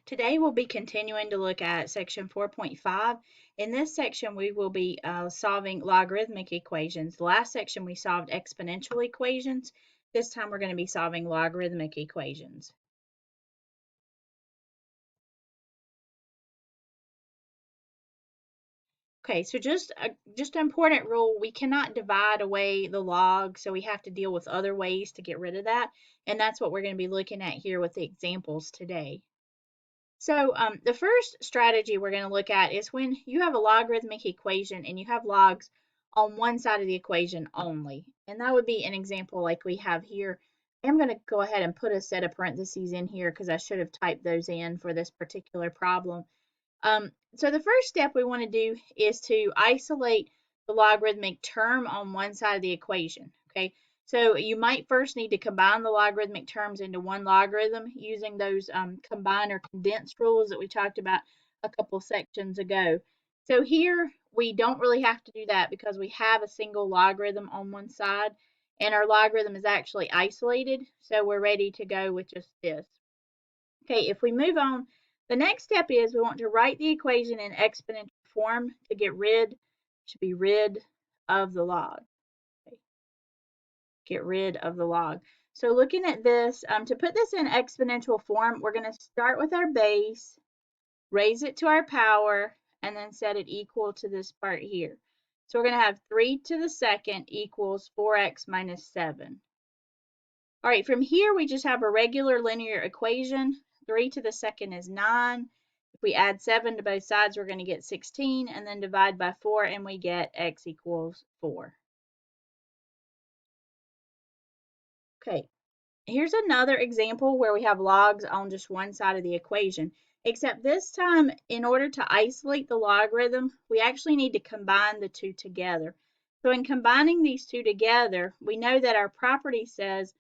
Today we'll be continuing to look at section 4.5. In this section we will be solving logarithmic equations. The last section we solved exponential equations. This time we're going to be solving logarithmic equations. Okay, so just an important rule, we cannot divide away the log, so we have to deal with other ways to get rid of that, and that's what we're going to be looking at here with the examples today. So the first strategy we're going to look at is when you have a logarithmic equation and you have logs on one side of the equation only. And that would be an example like we have here. I'm going to go ahead and put a set of parentheses in here because I should have typed those in for this particular problem. So the first step we want to do is to isolate the logarithmic term on one side of the equation. Okay, so you might first need to combine the logarithmic terms into one logarithm using those combine or condense rules that we talked about a couple sections ago. So here we don't really have to do that because we have a single logarithm on one side and our logarithm is actually isolated, so we're ready to go with just this. Okay, if we move on, the next step is we want to write the equation in exponential form to get rid of the log. Okay, get rid of the log. So looking at this, to put this in exponential form, we're going to start with our base, raise it to our power, and then set it equal to this part here. So we're going to have 3 to the second equals 4x minus 7. All right, from here we just have a regular linear equation. 3 to the second is 9. If we add 7 to both sides, we're going to get 16, and then divide by 4, and we get x equals 4. Okay, here's another example where we have logs on just one side of the equation, except this time, in order to isolate the logarithm, we actually need to combine the two together. So in combining these two together, we know that our property says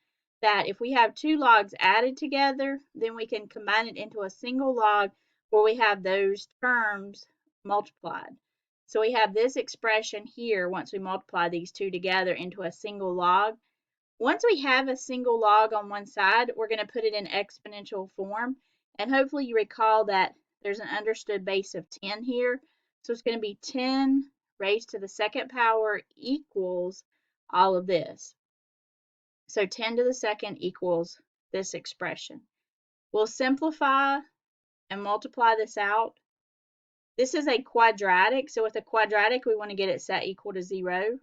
that if we have two logs added together, then we can combine it into a single log where we have those terms multiplied. So we have this expression here once we multiply these two together into a single log. Once we have a single log on one side, we're going to put it in exponential form. And hopefully you recall that there's an understood base of 10 here. So it's going to be 10 raised to the second power equals all of this. So 10 to the second equals this expression. We'll simplify and multiply this out. This is a quadratic. So with a quadratic, we want to get it set equal to 0.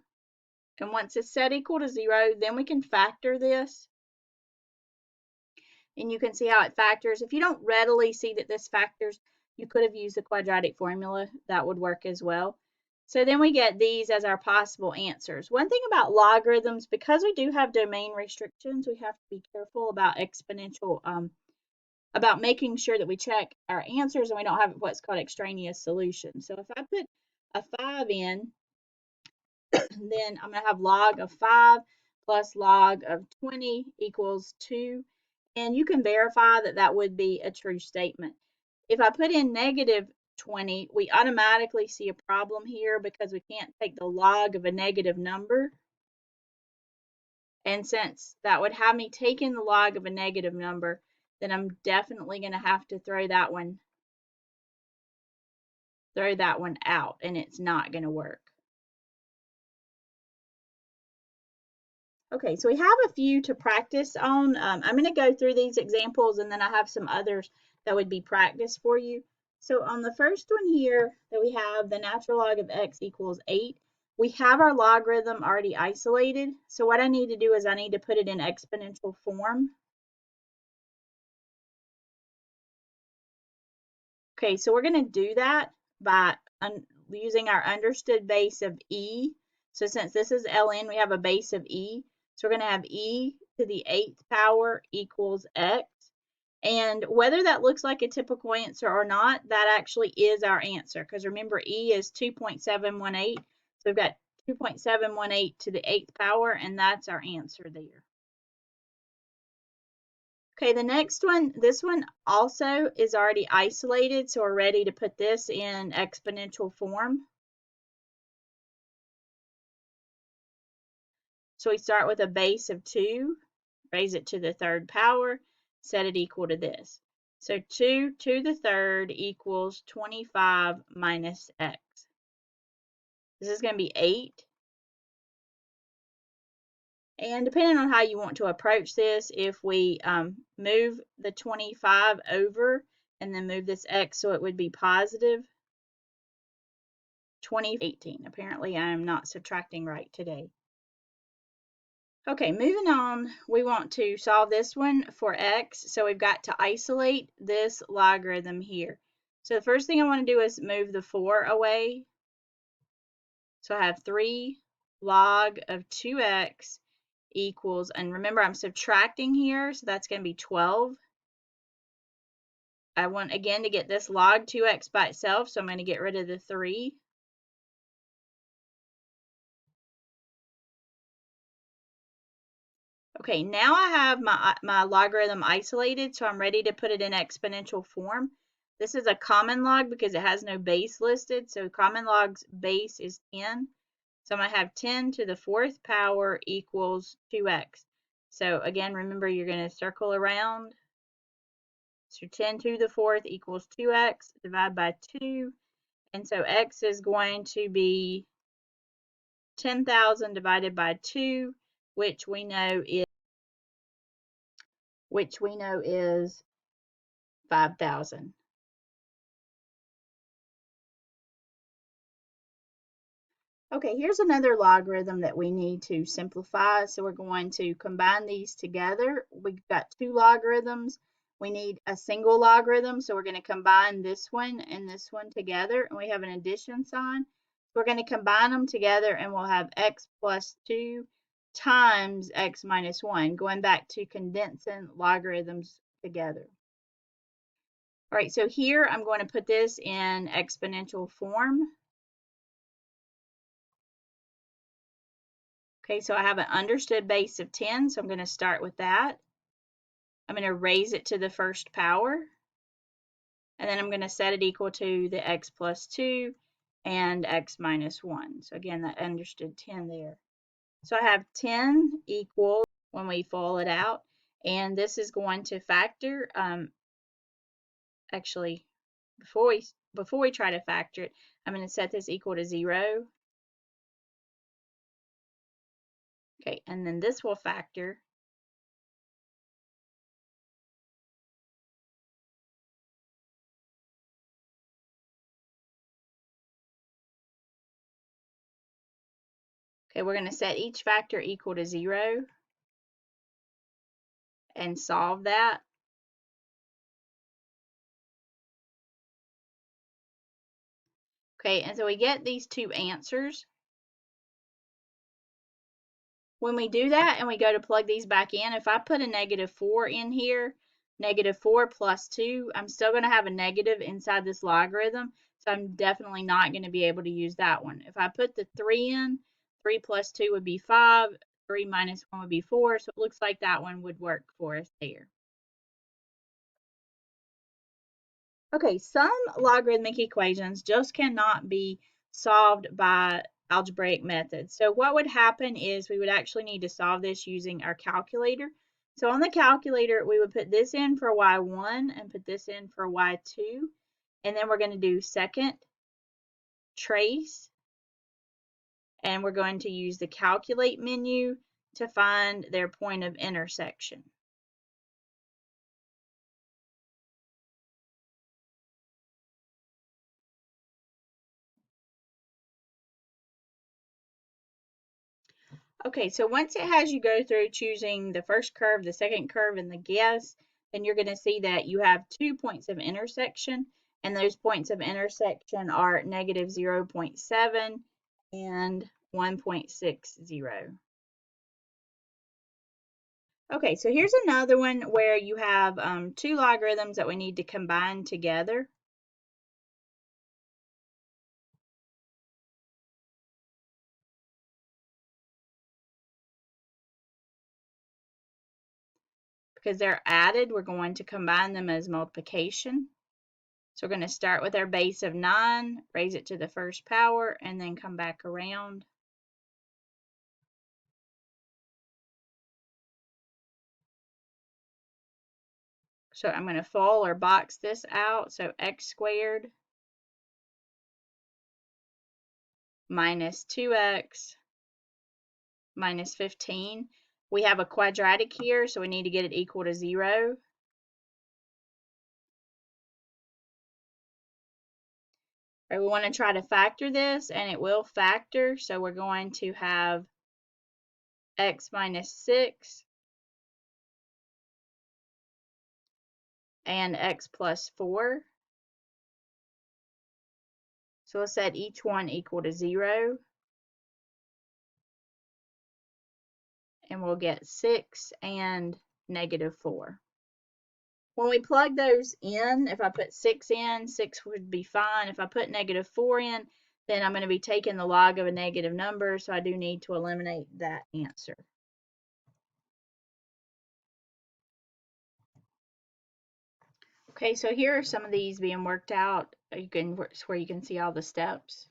And once it's set equal to 0, then we can factor this. And you can see how it factors. If you don't readily see that this factors, you could have used the quadratic formula. That would work as well. So then we get these as our possible answers. One thing about logarithms, because we do have domain restrictions, we have to be careful about exponential, about making sure that we check our answers and we don't have what's called extraneous solutions. So if I put a 5 in, then I'm going to have log of 5 plus log of 20 equals 2. And you can verify that that would be a true statement. If I put in negative 20, we automatically see a problem here because we can't take the log of a negative number. And since that would have me taking the log of a negative number, then I'm definitely going to have to throw that one out, and it's not going to work. Okay, so we have a few to practice on. I'm going to go through these examples and then I have some others that would be practice for you. So on the first one here that we have the natural log of x equals 8, we have our logarithm already isolated. So what I need to do is I need to put it in exponential form. Okay, so we're going to do that by using our understood base of e. So since this is ln, we have a base of e. So we're going to have e to the 8th power equals x. And whether that looks like a typical answer or not, that actually is our answer. Because remember, e is 2.718. So we've got 2.718 to the 8th power, and that's our answer there. Okay, the next one, this one also is already isolated, so we're ready to put this in exponential form. So we start with a base of 2, raise it to the 3rd power, set it equal to this. So 2 to the third equals 25 minus x. This is going to be 8. And depending on how you want to approach this, if we move the 25 over and then move this x so it would be positive 18. Apparently I am not subtracting right today. Okay, moving on, we want to solve this one for x. So we've got to isolate this logarithm here. So the first thing I want to do is move the 4 away. So I have 3 log of 2x equals, and remember I'm subtracting here, so that's going to be 12. I want again to get this log 2x by itself, so I'm going to get rid of the 3. Okay, now I have my logarithm isolated, so I'm ready to put it in exponential form. This is a common log because it has no base listed, so common log's base is 10. So I'm going to have 10 to the 4th power equals 2x. So again, remember you're going to circle around. So 10 to the 4th equals 2x, divide by 2. And so x is going to be 10,000 divided by 2, which we know is 5,000. Okay, here's another logarithm that we need to simplify. So we're going to combine these together. We've got 2 logarithms. We need a single logarithm, so we're going to combine this one and this one together, and we have an addition sign. We're going to combine them together, and we'll have x plus 2 times x minus 1, going back to condensing logarithms together. All right, so here I'm going to put this in exponential form. Okay, so I have an understood base of 10, so I'm going to start with that. I'm going to raise it to the 1st power, and then I'm going to set it equal to the x plus 2 and x minus 1. So again, that understood 10 there. So I have 10 equals when we FOIL it out, and this is going to factor. Actually, before we try to factor it, I'm going to set this equal to 0. Okay, and then this will factor. Okay, we're going to set each factor equal to 0 and solve that. Okay, and so we get these 2 answers. When we do that and we go to plug these back in, if I put a -4 in here, -4 plus 2, I'm still going to have a negative inside this logarithm, so I'm definitely not going to be able to use that one. If I put the 3 in, 3 plus 2 would be 5, 3 minus 1 would be 4, so it looks like that one would work for us there. Okay, some logarithmic equations just cannot be solved by algebraic methods. So what would happen is we would actually need to solve this using our calculator. So on the calculator, we would put this in for y1 and put this in for y2. And then we're going to do second trace. And we're going to use the calculate menu to find their point of intersection. Okay, so once it has you go through choosing the first curve, the second curve, and the guess, then you're going to see that you have 2 points of intersection, and those points of intersection are -0.7 and 1.60. Okay, so here's another one where you have 2 logarithms that we need to combine together. Because they're added, we're going to combine them as multiplication. So we're going to start with our base of 9, raise it to the 1st power, and then come back around. So I'm going to full or box this out. So x squared minus 2x minus 15. We have a quadratic here, so we need to get it equal to 0. Right, we want to try to factor this, and it will factor. So we're going to have x minus 6 and x plus 4. So let's set each one equal to 0. And we'll get 6 and negative 4. When we plug those in, if I put 6 in, 6 would be fine. If I put negative 4 in, then I'm going to be taking the log of a negative number, so I do need to eliminate that answer. Okay, so here are some of these being worked out. Where you can see all the steps.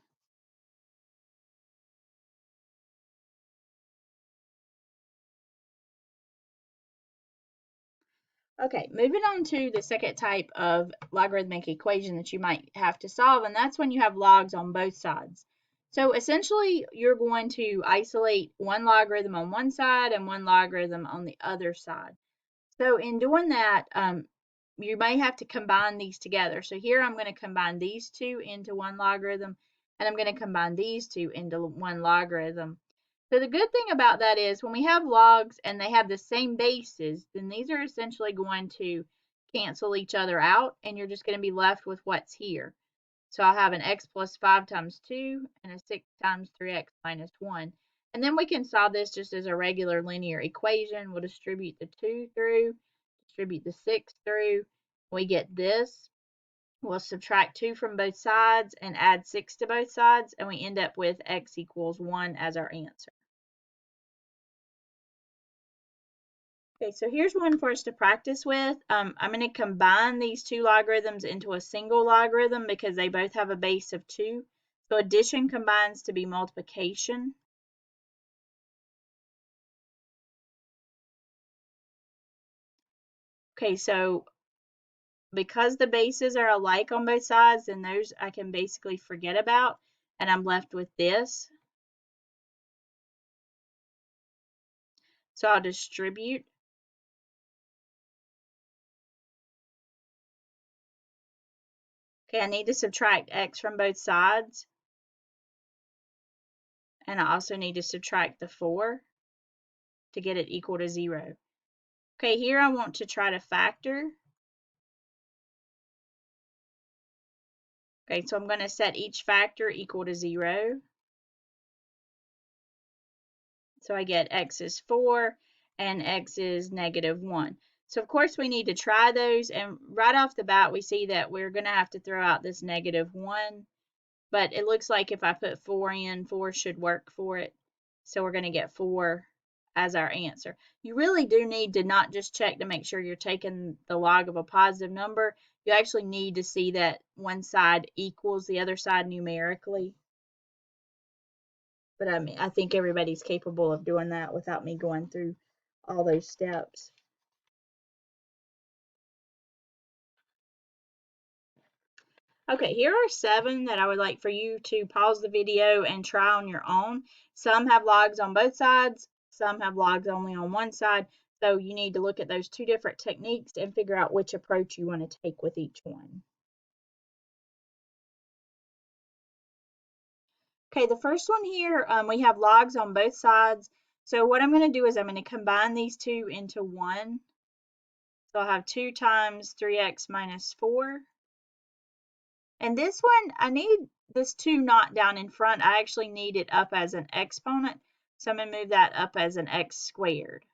Okay, moving on to the second type of logarithmic equation that you might have to solve, and that's when you have logs on both sides. So essentially, you're going to isolate one logarithm on one side and one logarithm on the other side. So in doing that, you may have to combine these together. So here I'm going to combine these two into one logarithm, and I'm going to combine these two into one logarithm. So the good thing about that is when we have logs and they have the same bases, then these are essentially going to cancel each other out, and you're just going to be left with what's here. So I'll have an x plus 5 times 2 and a 6 times 3x minus 1. And then we can solve this just as a regular linear equation. We'll distribute the 2 through, distribute the 6 through. We get this. We'll subtract 2 from both sides and add 6 to both sides, and we end up with x equals 1 as our answer. Okay, so here's one for us to practice with. I'm going to combine these two logarithms into a single logarithm because they both have a base of 2. So addition combines to be multiplication. Okay, so because the bases are alike on both sides, then those I can basically forget about, and I'm left with this. So I'll distribute. Okay, I need to subtract x from both sides. And I also need to subtract the 4 to get it equal to 0. Okay, here I want to try to factor. Okay, so I'm going to set each factor equal to 0. So I get x is 4 and x is negative 1. So of course we need to try those, and right off the bat we see that we're going to have to throw out this negative 1, but it looks like if I put 4 in, 4 should work for it. So we're going to get 4 as our answer. You really do need to not just check to make sure you're taking the log of a positive number. You actually need to see that one side equals the other side numerically. But I mean, I think everybody's capable of doing that without me going through all those steps. Okay, here are 7 that I would like for you to pause the video and try on your own. Some have logs on both sides, some have logs only on one side. So you need to look at those 2 different techniques and figure out which approach you want to take with each one. Okay, the first one here, we have logs on both sides. So what I'm going to do is I'm going to combine these two into one. So I'll have 2 times 3x minus 4. And this one, I need this 2 not down in front. I actually need it up as an exponent. So I'm going to move that up as an x squared.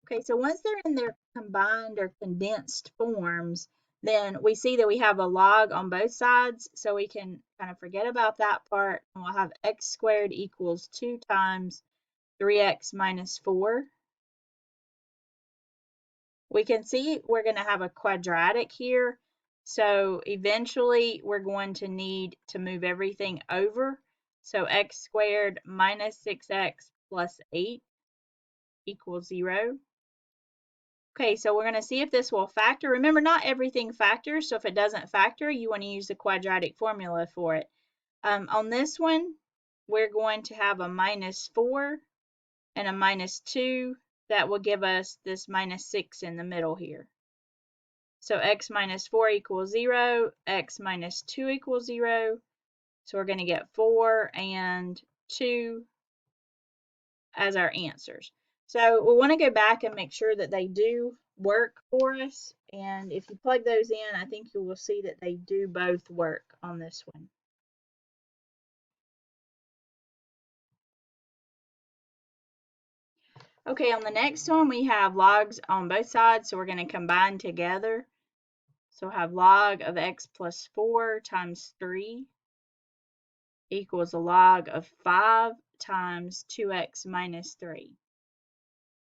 Okay, so once they're in their combined or condensed forms, then we see that we have a log on both sides, so we can kind of forget about that part, and we'll have x squared equals 2 times 3x minus 4. We can see we're going to have a quadratic here, so eventually we're going to need to move everything over. So x squared minus 6x plus 8 equals 0. Okay, so we're going to see if this will factor. Remember, not everything factors, so if it doesn't factor, you want to use the quadratic formula for it. On this one, we're going to have a -4 and a -2. That will give us this -6 in the middle here. So x minus 4 equals 0, x minus 2 equals 0. So we're going to get 4 and 2 as our answers. So we want to go back and make sure that they do work for us. And if you plug those in, I think you will see that they do both work on this one. Okay, on the next one, we have logs on both sides, so we're going to combine together. So we'll have log of x plus 4 times 3 equals a log of 5 times 2x minus 3.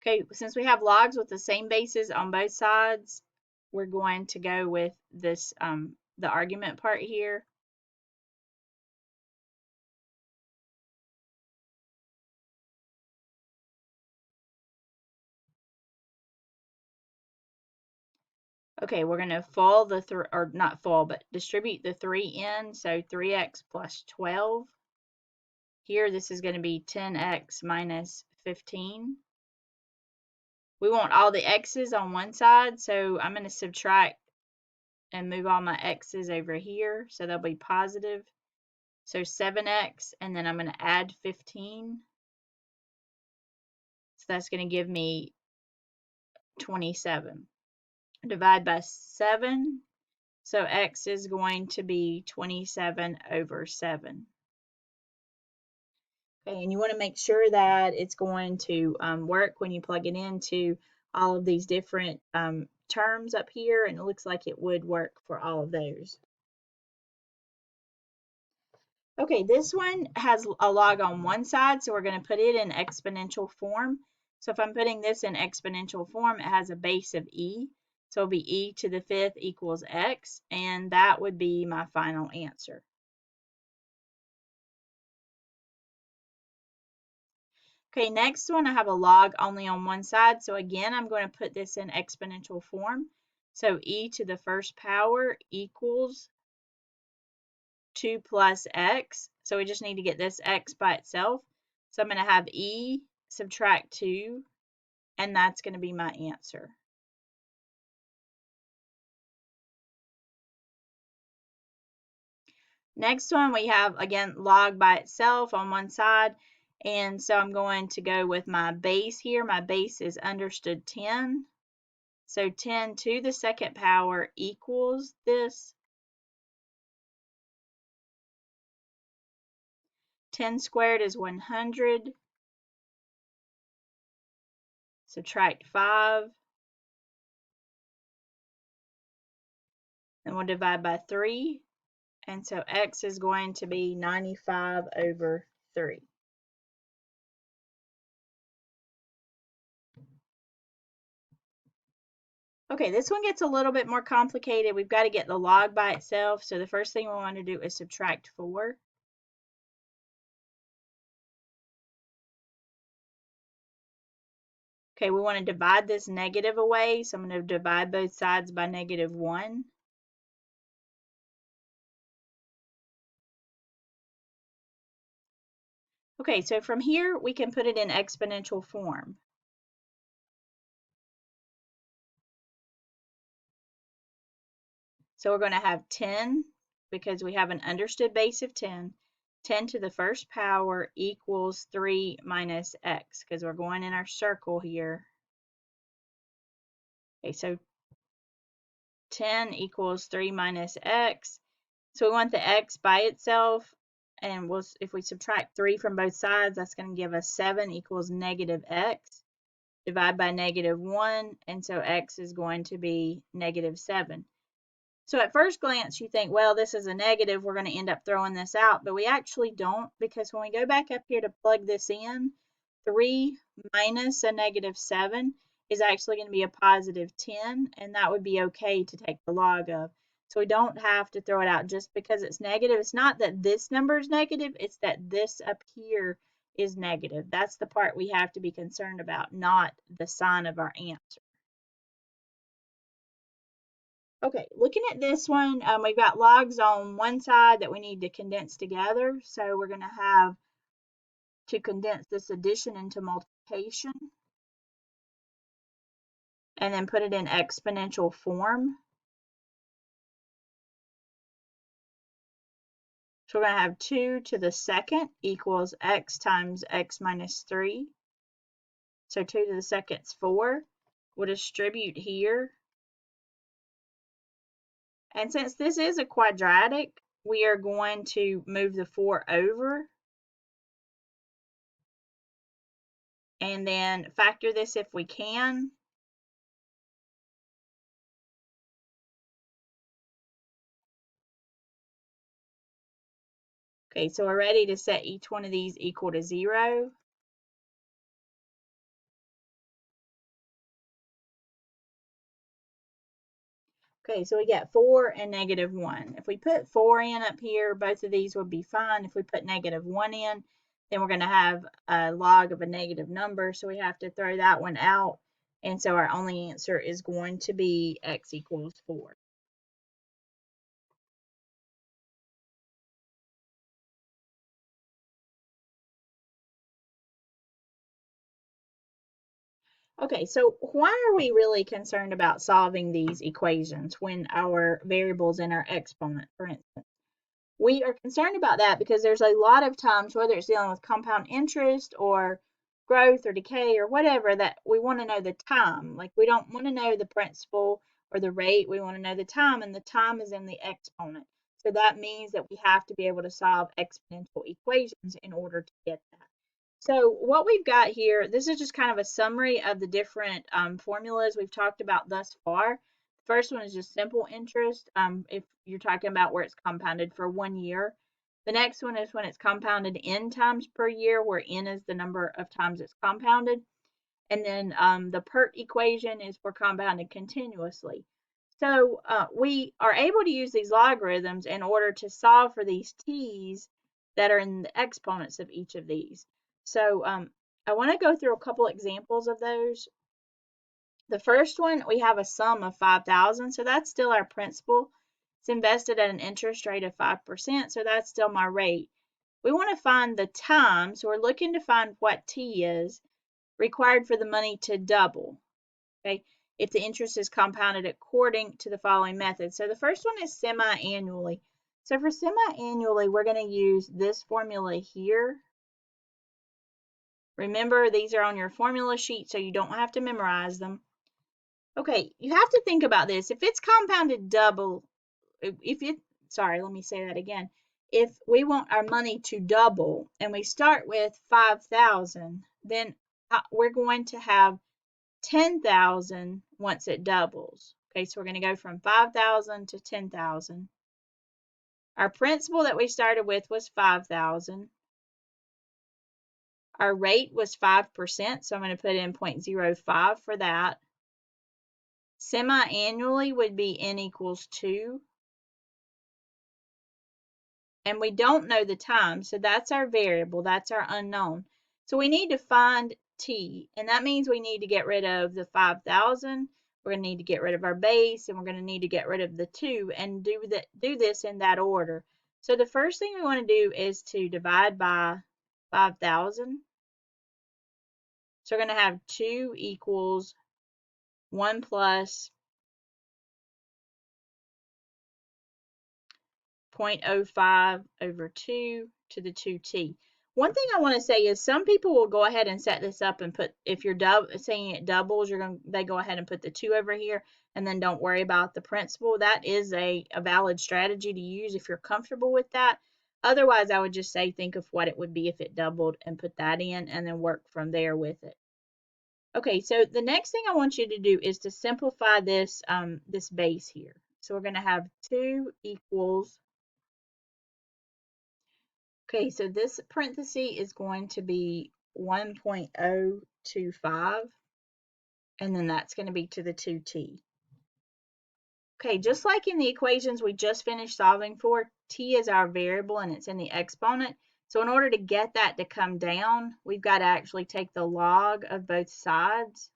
Okay, since we have logs with the same bases on both sides, we're going to go with this, the argument part here. Okay, we're going to full the, or not full, but distribute the 3 in, so 3x plus 12. Here, this is going to be 10x minus 15. We want all the x's on one side, so I'm going to subtract and move all my x's over here, so they'll be positive. So 7x, and then I'm going to add 15. So that's going to give me 27. Divide by 7, so x is going to be 27 over 7. Okay, and you want to make sure that it's going to work when you plug it into all of these different terms up here, and it looks like it would work for all of those. Okay, this one has a log on one side, so we're going to put it in exponential form. So if I'm putting this in exponential form, it has a base of e. So it'll be e to the 5th equals x, and that would be my final answer. Okay, next one, I have a log only on one side. So again, I'm going to put this in exponential form. So e to the 1st power equals 2 plus x. So we just need to get this x by itself. So I'm going to have e subtract 2, and that's going to be my answer. Next one, we have, again, log by itself on one side. And so I'm going to go with my base here. My base is understood 10. So 10 to the 2nd power equals this. 10 squared is 100. Subtract 5. Then we'll divide by 3. And so x is going to be 95 over 3. Okay, this one gets a little bit more complicated. We've got to get the log by itself. So the first thing we want to do is subtract 4. Okay, we want to divide this negative away. So I'm going to divide both sides by -1. Okay, so from here, we can put it in exponential form. So we're going to have 10, because we have an understood base of 10. 10 to the 1st power equals 3 minus x, because we're going in our circle here. Okay, so 10 equals 3 minus x. So we want the x by itself, and if we subtract 3 from both sides, that's going to give us 7 equals -x. Divide by -1, and so x is going to be -7. So at first glance, you think, well, this is a negative, we're going to end up throwing this out, but we actually don't, because when we go back up here to plug this in, 3 minus a -7 is actually going to be a +10, and that would be okay to take the log of. So we don't have to throw it out just because it's negative. It's not that this number is negative, it's that this up here is negative. That's the part we have to be concerned about, not the sign of our answer. Okay, looking at this one, we've got logs on one side that we need to condense together. So we're going to have to condense this addition into multiplication and then put it in exponential form. So we're going to have 2 to the second equals x times x minus 3. So 2 to the second is 4. We'll distribute here. And since this is a quadratic, we are going to move the 4 over and then factor this if we can. Okay, so we're ready to set each one of these equal to 0. Okay, so we get 4 and negative 1. If we put 4 in up here, both of these would be fine. If we put negative 1 in, then we're going to have a log of a negative number, so we have to throw that one out. And so our only answer is going to be x equals 4. Okay, so why are we really concerned about solving these equations when our variables in our exponent, for instance? We are concerned about that because there's a lot of times, whether it's dealing with compound interest or growth or decay or whatever, that we want to know the time. Like we don't want to know the principal or the rate, we want to know the time, and the time is in the exponent. So that means that we have to be able to solve exponential equations in order to get that. So what we've got here, this is just kind of a summary of the different formulas we've talked about thus far. The first one is just simple interest, if you're talking about where it's compounded for 1 year. The next one is when it's compounded n times per year, where n is the number of times it's compounded. And then the PERT equation is for compounded continuously. So we are able to use these logarithms in order to solve for these t's that are in the exponents of each of these. So I want to go through a couple examples of those. The first one, we have a sum of 5,000, so that's still our principal. It's invested at an interest rate of 5%, so that's still my rate. We want to find the time, so we're looking to find what t is required for the money to double, okay, if the interest is compounded according to the following method. So the first one is semi-annually. So for semi-annually, we're going to use this formula here. Remember, these are on your formula sheet, so you don't have to memorize them. Okay, you have to think about this. If it's compounded double, sorry, let me say that again. If we want our money to double and we start with 5,000, then we're going to have 10,000 once it doubles. Okay, so we're going to go from 5,000 to 10,000. Our principal that we started with was 5,000. Our rate was 5%, so I'm going to put in 0.05 for that. Semi-annually would be n equals 2. And we don't know the time, so that's our variable, that's our unknown. So we need to find t, and that means we need to get rid of the 5,000. We're going to need to get rid of our base, and we're going to need to get rid of the 2 and do this in that order. So the first thing we want to do is to divide by 5,000. So we're going to have 2 equals 1 plus 0.05 over 2 to the 2t. One thing I want to say is some people will go ahead and set this up and put, if you're saying it doubles, they go ahead and put the 2 over here and then don't worry about the principal. That is a valid strategy to use if you're comfortable with that. Otherwise, I would just say think of what it would be if it doubled and put that in and then work from there with it. Okay, so the next thing I want you to do is to simplify this, this base here. So we're going to have 2 equals, okay, so this parenthesis is going to be 1.025, and then that's going to be to the 2t. Okay, just like in the equations we just finished solving for, t is our variable and it's in the exponent. So in order to get that to come down, we've got to actually take the log of both sides.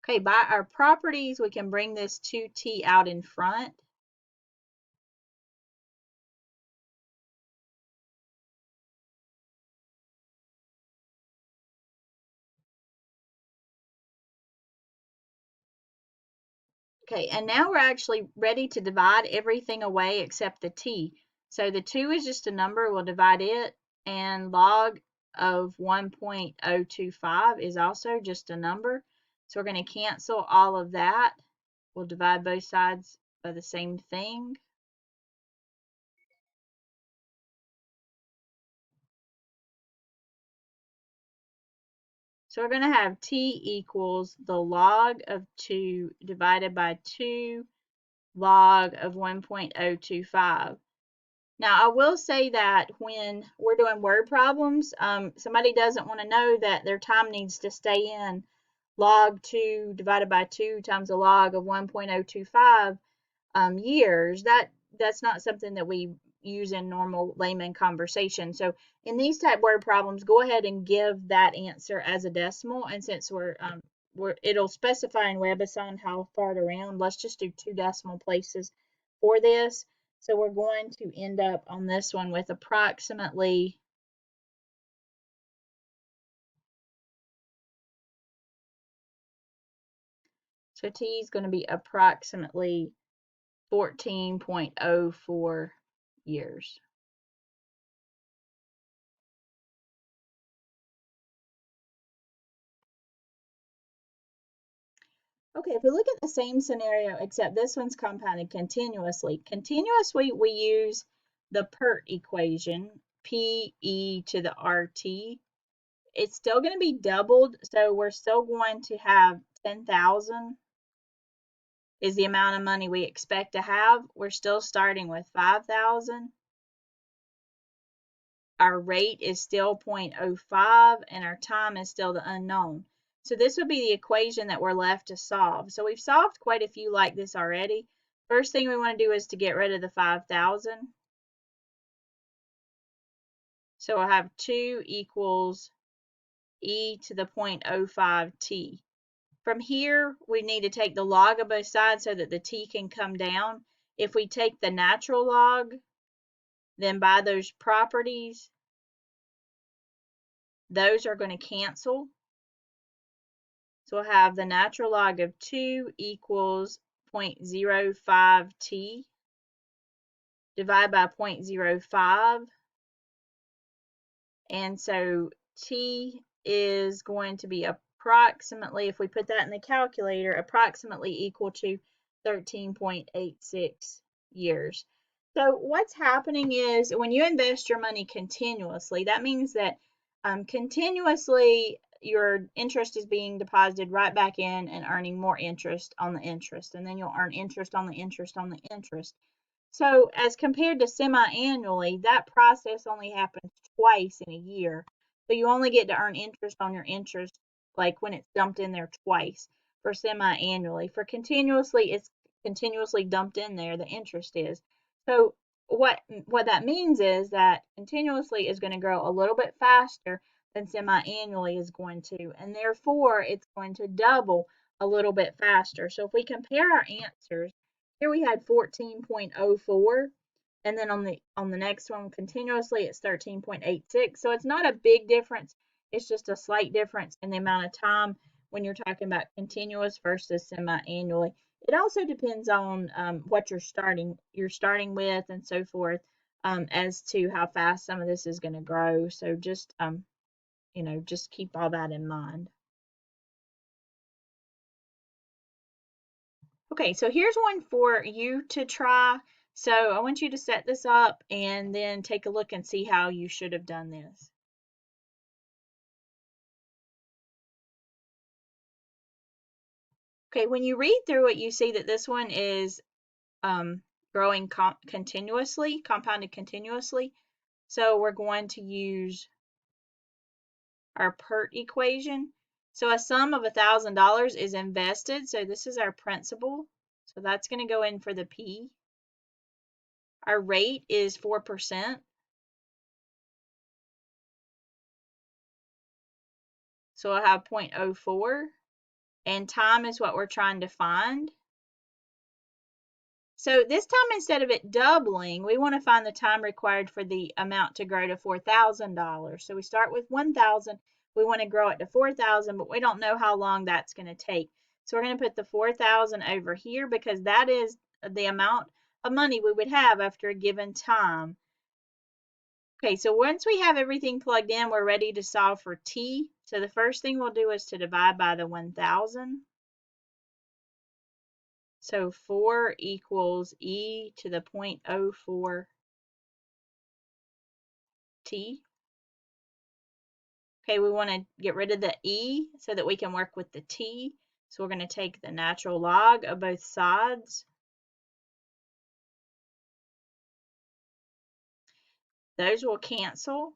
Okay, by our properties, we can bring this 2t out in front. Okay, and now we're actually ready to divide everything away except the t. So the 2 is just a number, we'll divide it, and log of 1.025 is also just a number. So we're going to cancel all of that. We'll divide both sides by the same thing. So we're going to have t equals the log of 2 divided by 2 log of 1.025. Now, I will say that when we're doing word problems, somebody doesn't want to know that their time needs to stay in log 2 divided by 2 times the log of 1.025 years. That's not something that we use in normal layman conversation. So in these type word problems, go ahead and give that answer as a decimal. And since it'll specify in WebAssign how far around, let's just do 2 decimal places for this. So we're going to end up on this one with approximately so t is going to be approximately 14.04 years. Okay, if we look at the same scenario, except this one's compounded continuously. Continuously, we use the PERT equation, PE to the RT. It's still going to be doubled, so we're still going to have 10,000 is the amount of money we expect to have. We're still starting with 5,000. Our rate is still 0.05 and our time is still the unknown. So this would be the equation that we're left to solve. So we've solved quite a few like this already. First thing we want to do is to get rid of the 5,000. So we'll have 2 equals e to the 0.05t. From here, we need to take the log of both sides so that the t can come down. If we take the natural log, then by those properties, those are going to cancel. So we'll have the natural log of 2 equals 0.05t divided by 0.05. And so t is going to be approximately, if we put that in the calculator, approximately equal to 13.86 years. So what's happening is when you invest your money continuously, that means that continuously your interest is being deposited right back in and earning more interest on the interest. And then you'll earn interest on the interest on the interest. So as compared to semi-annually, that process only happens twice in a year. So you only get to earn interest on your interest like when it's dumped in there twice for semi-annually. For continuously, it's continuously dumped in there, the interest is. So what that means is that continuously is going to grow a little bit faster than semi-annually is going to, and therefore it's going to double a little bit faster. So if we compare our answers, here we had 14.04, and then on the next one continuously it's 13.86. So it's not a big difference. It's just a slight difference in the amount of time when you're talking about continuous versus semi-annually. It also depends on what you're starting with and so forth, as to how fast some of this is going to grow. So just just keep all that in mind. Okay, so here's one for you to try. So I want you to set this up and then take a look and see how you should have done this. Okay, when you read through it, you see that this one is growing continuously, compounded continuously. So we're going to use our PERT equation. So a sum of $1,000 is invested. So this is our principal. So that's going to go in for the P. Our rate is 4%. So I'll have 0.04. and time is what we're trying to find. So this time, instead of it doubling, we want to find the time required for the amount to grow to $4,000. So we start with 1,000. We want to grow it to 4,000, but we don't know how long that's going to take. So we're going to put the 4,000 over here because that is the amount of money we would have after a given time. Okay, so once we have everything plugged in, we're ready to solve for t. So the first thing we'll do is to divide by the 1,000. So 4 equals e to the 0.04 t. Okay, we want to get rid of the e so that we can work with the t. So we're going to take the natural log of both sides. Those will cancel.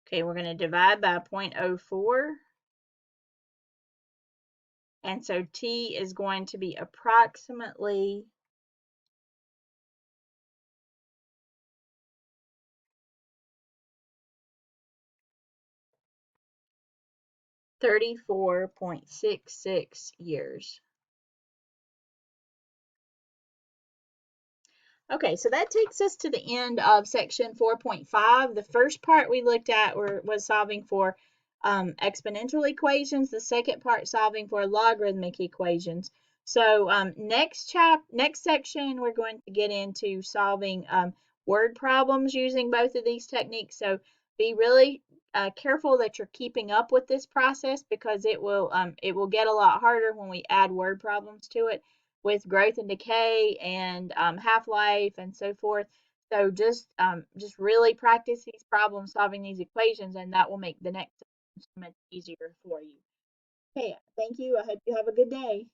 Okay, we're going to divide by 0.04. And so t is going to be approximately 34.66 years. Okay, so that takes us to the end of section 4.5. The first part we looked at was solving for exponential equations. The second part solving for logarithmic equations. So next section, we're going to get into solving word problems using both of these techniques. So be really careful that you're keeping up with this process because it will get a lot harder when we add word problems to it with growth and decay and half-life and so forth. So just really practice these problems, solving these equations, and that will make the next so much easier for you. Okay, thank you. I hope you have a good day.